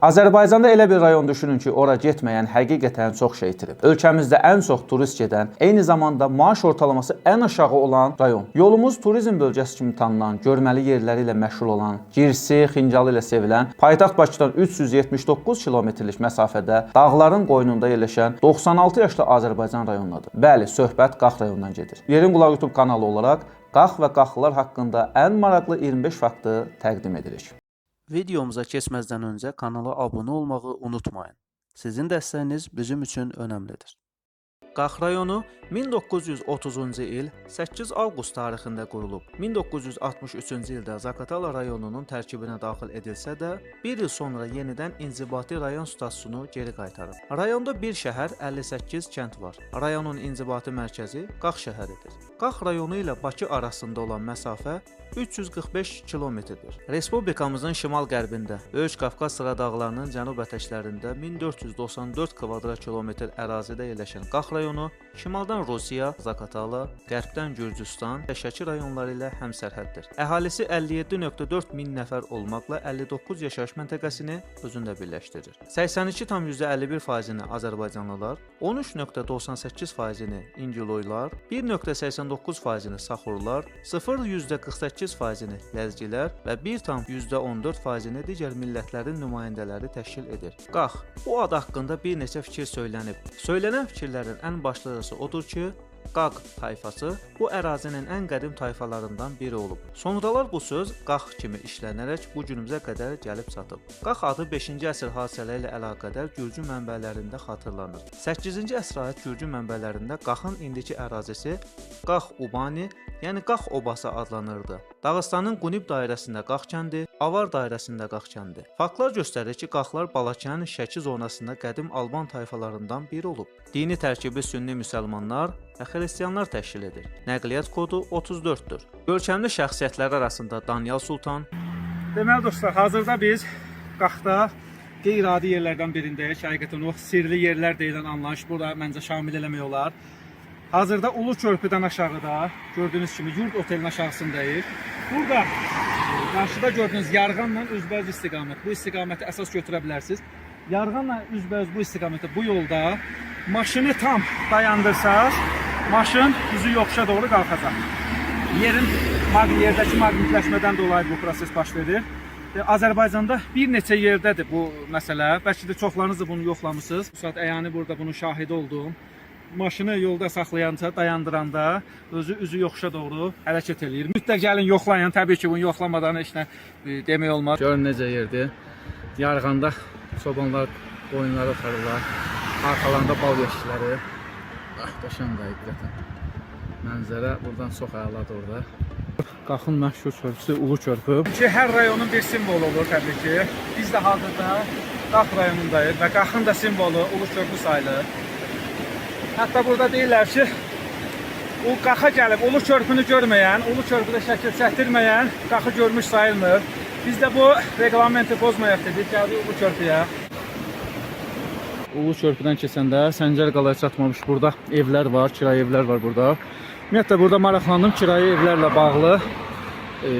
Azərbaycanda elə bir rayon düşünün ki, ora getməyən həqiqətən çox şey itirib. Ölkəmizdə ən çox turist gedən, eyni zamanda maaş ortalaması ən aşağı olan rayon. Yolumuz turizm bölgəsi kimi tanınan, görməli yerləri ilə məşhur olan, Girsi, Xincalı ilə sevilən, paytaxt Bakıdan 379 kilometrlik məsafədə dağların qoynunda yerləşən 96 yaşlı Azərbaycan rayonundadır. Bəli, söhbət Qax rayonundan gedir. Yerin Qulağı YouTube kanalı olaraq Qax və Qaxlılar haqqında ən maraqlı 25 faktı təqdim edirik. Videomuza keçməzdən öncə kanala abunə olmağı unutmayın. Sizin dəstəyiniz bizim üçün önəmlidir. Qax rayonu 1930-cu il 8 avqust tarixində qurulub. 1963-cü ildə Zaqatala rayonunun tərkibinə daxil edilsə də, bir il sonra yenidən inzibati rayon statusunu geri qaytarıb. Rayonda bir şəhər, 58 kənd var. Rayonun inzibati mərkəzi Qax şəhəridir. Qax rayonu ilə Bakı arasında olan məsafə 345 kilometrdir. Respublikamızın şimal-qərbində, Böyük Qafqaz sıra dağlarının cənub ətəklərində 1494 kvadrat kilometr ərazidə yerləşən Qax rayonu şimaldan Rusiya, Zaqatala, qərbdən Gürcüstan və Şəki rayonları ilə həmsərhəddir. Əhalisi 57,4 min nəfər olmaqla 59 yaşayış məntəqəsini özündə birləşdirir. 82,51%-ni Azərbaycanlılar, 13,98%-ni İngiloylar, 1,89%-ni Saxurlar, 0,48%-ni Ləzgilər və 1,14%-ni digər millətlərin nümayəndələri təşkil edir. Qax, bu ad haqqında bir neçə fikir söylənib. Söylənən fikirlərin ən başlıcası odur ki, Qaq tayfası bu ərazinin ən qədim tayfalarından biri olub. Sonralar bu söz Qax kimi işlənərək bu günümüzə qədər gəlib çatıb. Qax adı 5-ci əsr hadisələri ilə əlaqədar Gürcü mənbələrində xatırlanır. 8-ci əsrə aid Gürcü mənbələrində Qaxın indiki ərazisi Qax Ubani, yəni Qax obası adlanırdı. Dağıstanın Qunib dairəsində Qax kəndi, Avar dairəsində Qax kəndi. Faktlar göstərir ki, Qaxlar Balakən, Şəki zonasında qədim Alban tayfalarından biri olub. Dini tərkibi sünni müsəlmanlar və xristianlar təşkil edir. Nəqliyyat kodu 34-dür. Görkəmli şəxsiyyətlər arasında Danyal Sultan. Deməli dostlar, hazırda biz Qaxda qeyri-adi yerlərdən birindəyik. Həqiqətən o sirli yerlər deyilən anlayış burada məncə şamil eləmək olar. Hazırda Ulu Körpüdən aşağıda gördüyünüz kimi yurt otelin aşağısındayıq. Burada qarşıda gördüyünüz Yarğanla üzbəüz istiqamət. Bu istiqaməti əsas götürə bilərsiniz. Yarğanla üzbəüz bu istiqamətdə bu yolda maşını tam dayandırsaq, maşın üzü yoxuşa doğru qalxacaq. Yerdəki maqnitləşmədən dolayı bu proses baş verir. Azərbaycanda bir neçə yerdədir bu məsələ. Bəlkə də çoxlarınız da bunu yoxlamısınız. Bu saat əyani burada bunun şahidi oldum. Maşını yolda saxlayanda, dayandıranda üzü yoxuşa doğru hərəkət eləyir. Mütləq gəlin yoxlayın. Təbii ki, bunu yoxlamadan heç nə demək olmaz. Görün necə yerdir. Yarğanda çobanlar qoyunları otarırlar. Arxalarında bal yeşikləri. Qəşəng həqiqətən. Mənzərə buradan çox əladır orada. Qaxın məşhur körpüsü Ulu Körpü. Hər rayonun bir simvolu olur təbii ki. Biz də hazırda Qax rayonundayıq və Qaxın da simvolu Ulu Körpü sayılır. Hətta burada deyirlər ki, o Qaxa gəlib Ulu Körpünü görməyən, Ulu Körpüdə şəkil çəkdirməyən Qaxı görmüş sayılmır. Biz də bu reglamenti pozmayaq dedik, gəldik Ulu Körpüyə. Ulu Körpüdən keçəndə Səncər qalaya çatmamış burada evlər var, kirayə evlər var burada. Ümumiyyətlə burada maraqlandım kirayə evlərlə bağlı.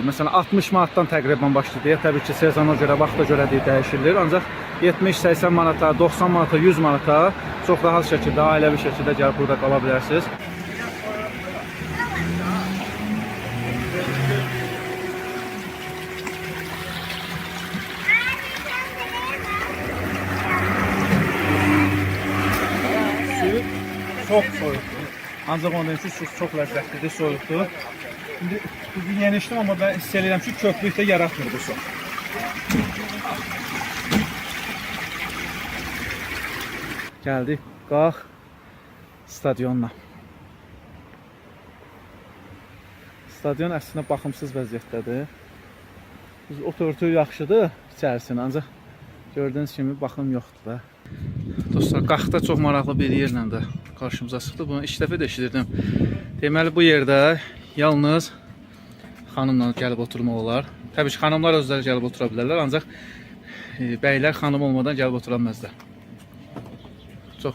Məsələn 60 manatdan təqribən başlayır. Təbii ki, sezona görə, vaxta görə dəyişilir. Ancaq 70-80 manata, 90 manata, 100 manata çox rahat şəkildə, ailəvi şəkildə gəlib burada qala bilərsiniz. Suyu çox soyuqdur. Ancaq ondan üçün su çox ləzzətlidir, soyuqdur. İndi yeni içdim, amma ben hiss edirəm ki, köklük də yaratmır bu su. Gəldik Qax stadionuna. Stadion əslində baxımsız vəziyyətdədir. Biz oturtuq yaxşıdır içərisində, ancaq gördüyünüz kimi baxım yoxdur da. Dostlar, Qaxda çox maraqlı bir yerlə də qarşımıza çıxdı. Bunu ilk dəfə də eşidirdim. Deməli bu yerdə yalnız xanımla gəlib oturmaq olar. Təbii ki, xanımlar özləri gəlib otura bilərlər, ancaq bəylər xanım olmadan gəlib otura bilməzlər. Çox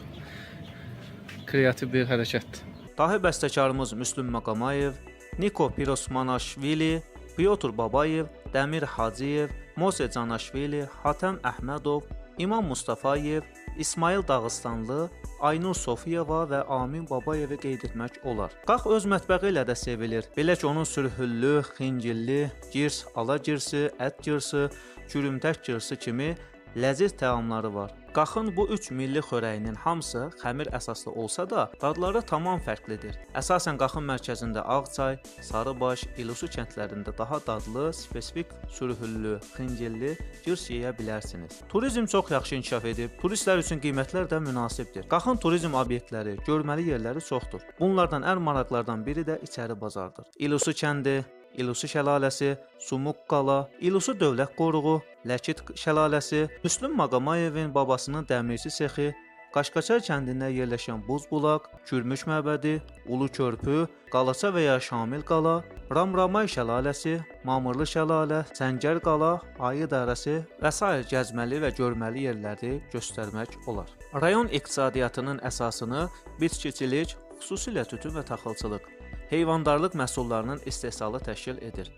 kreativ bir hərəkətdir. Dahi bəstəkarımız Müslüm Maqamayev, Niko Pirosmanaşvili, Pyotr Babayev, Dəmir Hacıyev, Mose Canaşvili, Hatəm Əhmədov, İmam Mustafayev, İsmail Dağıstanlı, Aynur Sofiyeva və Amin Babayevi qeyd etmək olar. Qax öz mətbəxi ilə də sevilir. Belə ki, onun sürhüllü, xincilli, girs, ala girsi, ət girsi, çürümtək girsi kimi ləziz təamları var. Qaxın bu 3 milli xörəyinin hamısı xəmir əsaslı olsa da, dadları tamam fərqlidir. Əsasən qaxın mərkəzində Ağçay, Sarıbaş, İlusu kəndlərində daha dadlı, spesifik sürhüllü, xincilli girs yeyə bilərsiniz. Turizm çox yaxşı inkişaf edib, turistlər üçün qiymətlər də münasibdir. Qaxın turizm obyektləri, görməli yerləri çoxdur. Bunlardan ən maraqlardan biri də içəri bazardır. İlusu kəndi, İlusu şəlaləsi, Sumuq qala, İlusu dövlət qoruğu, Ləkit şəlaləsi, Müslüm Maqamayevin babasının dəmirçi sexi, Qaşqaçay kəndində yerləşən buz bulaq, Kürmüş məbədi, Ulu körpü, Qalaça və ya Şamil qala, Ramramay şəlaləsi, Mamırlı şəlalə, Səngər qala, Ayı dərəsi və sair gəzməli və görməli yerləri göstərmək olar. Rayon iqtisadiyyatının əsasını bitkiçilik, xüsusilə tütün və taxılçılıq, heyvandarlıq məhsullarının istehsalı təşkil edir.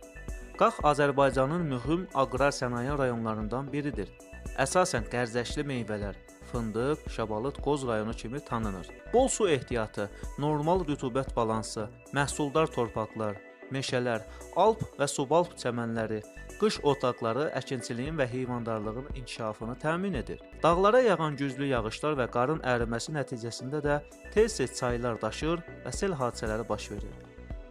Qax Azərbaycanın mühüm aqrar sənaye rayonlarından biridir. Əsasən qərzəşli meyvələr, fındıq, şabalıd, qoz rayonu kimi tanınır. Bol su ehtiyatı, normal rütubət balansı, məhsuldar torpaqlar, meşələr, alp və subalp çəmənləri, qış otlaqları əkinçiliyin və heyvandarlığın inkişafını təmin edir. Dağlara yağan güclü yağışlar və qarın əriməsi nəticəsində də tez-tez çaylar daşır və sel hadisələri baş verir.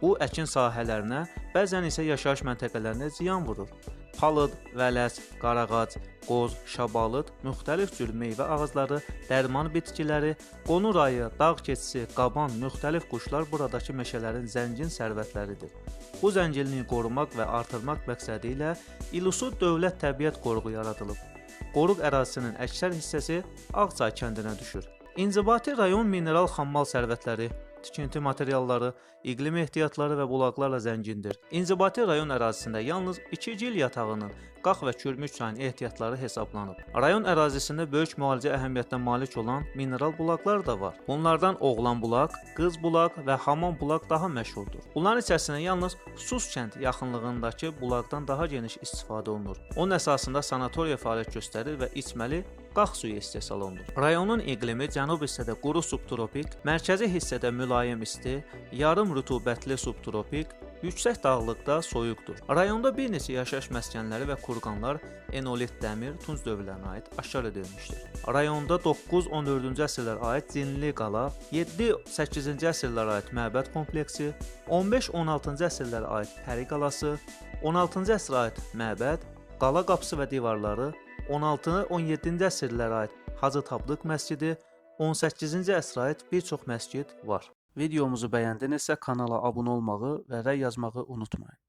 Bu əkin sahələrinə, bəzən isə yaşayış məntəqələrinə ziyan vurur. Palıd, vələs, qarağac, qoz, şabalıd, müxtəlif cür meyvə ağacları, dərman bitkiləri, qonur ayı, dağ keçisi, qaban, müxtəlif quşlar buradakı meşələrin zəngin sərvətləridir. Bu zənginliyi qorumaq və artırmaq məqsədi ilə İlusu Dövlət Təbiət Qoruğu yaradılıb. Qoruq ərazisinin əksər hissəsi Ağçay kəndinə düşür. İnzibati rayon mineral xammal sərvətləri, tikinti materialları, iqlim ehtiyatları və bulaqlarla zəngindir. İnzibati rayon ərazisində yalnız 2 gil yatağının, Qax və Kürmüş çayının ehtiyatları hesablanıb. Rayon ərazisində böyük müalicə əhəmiyyətinə malik olan mineral bulaqlar da var. Bunlardan Oğlan bulaq, Qız bulaq və Haman bulaq daha məşhurdur. Bunların içərisində yalnız Sus kənd yaxınlığındakı bulaqdan daha geniş istifadə olunur. Onun əsasında sanatoriya fəaliyyət göstərir və içməli Qax suyu istehsal olunur. Rayonun iqlimi cənub hissədə quru subtropik, mərkəzi hissədə mülayim isti, yarım rütubətli subtropik, yüksək dağlıqda soyuqdur. Rayonda bir neçə yaşayış məskənləri və kurqanlar enolit dəmir, tunc dövrlərinə aid aşkar edilmişdir. Rayonda 9-14-cü əsrlərə aid Zinli qala, 7-8-ci əsrlərə aid məbəd kompleksi, 15-16-cı əsrlərə aid Pəri qalası, 16-cı əsrə aid məbəd, qala qapısı və divarları, 16-17-ci əsrlərə aid Hacı Tabdıq məscidi, 18-ci əsrə aid bir çox məscid var. Videomuzu bəyəndinizsə kanala abunə olmağı və rəy yazmağı unutmayın.